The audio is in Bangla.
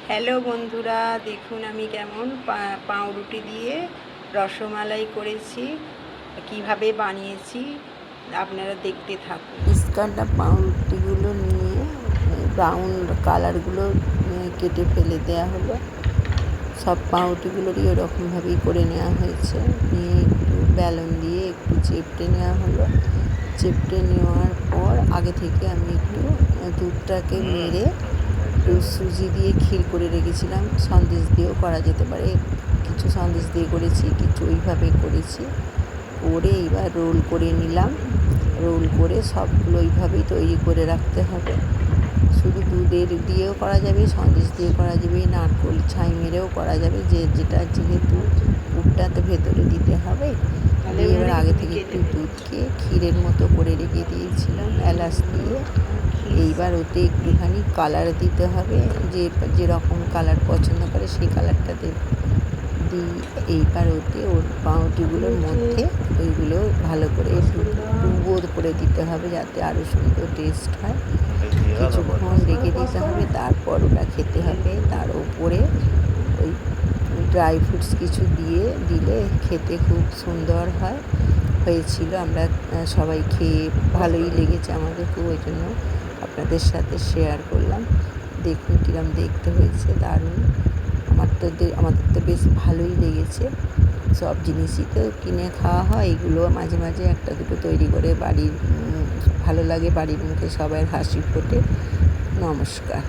হ্যালো বন্ধুরা, দেখুন আমি কেমন পাউরুটি দিয়ে রসমালাই করেছি, কিভাবে বানিয়েছি আপনারা দেখতে থাকুন। ইস্কান্ডা পাউরুটিগুলো নিয়ে ব্রাউন কালারগুলো কেটে ফেলে দেওয়া হলো। সব পাউরুটিগুলোরই ওরকমভাবেই করে নেওয়া হয়েছে। নিয়ে একটু বেলন দিয়ে একটু চেপটে নেওয়া হলো। চেপটে নেওয়ার পর আগে থেকে আমি একটু দুধটাকে মেরে একটু সুজি দিয়ে ক্ষীর করে রেখেছিলাম। সন্দেশ দিয়েও করা যেতে পারে, কিছু সন্দেশ দিয়ে করেছি, কিছু ওইভাবে করেছি। করে এবার রোল করে নিলাম। রোল করে সবগুলো ওইভাবেই তৈরি করে রাখতে হবে। শুধু দুধের দিয়েও করা যাবে, সন্দেশ দিয়ে করা যাবে, নারকেল ছাই মেরেও করা যাবে, যেহেতু পুরটাতে ভেতরে দিতে হবে। দিয়ে এবার আগে থেকে একটু দুধকে ক্ষীরের মতো করে রেখে দিয়েছিলাম এলাচ দিয়ে। এইবার ওতে একটুখানি কালার দিতে হবে, যেরকম কালার পছন্দ করে সেই কালারটা দিই। এইবার ওতে ওর পাউরুটিগুলোর মধ্যে ওইগুলো ভালো করে ডুবো করে দিতে হবে, যাতে আরও সুন্দর টেস্ট হয়। কিছুক্ষণ রেখে দিতে হবে, তারপর ওটা খেতে হবে। তার উপরে ওই ড্রাই ফ্রুটস কিছু দিলে খেতে খুব সুন্দর হয়েছিল। আমরা সবাই খেয়ে ভালোই লেগেছে আমাদের খুব, ওই জন্য আপনাদের সাথে শেয়ার করলাম। দেখুন কিরম দেখতে হয়েছে, দারুণ। আমাদের তো বেশ ভালোই লেগেছে। সব জিনিসই তো কিনে খাওয়া হয়, এগুলো মাঝে মাঝে একটা দুটো তৈরি করে ভালো লাগে, বাড়ির মুখে সবাই হাসি ফোটে। নমস্কার।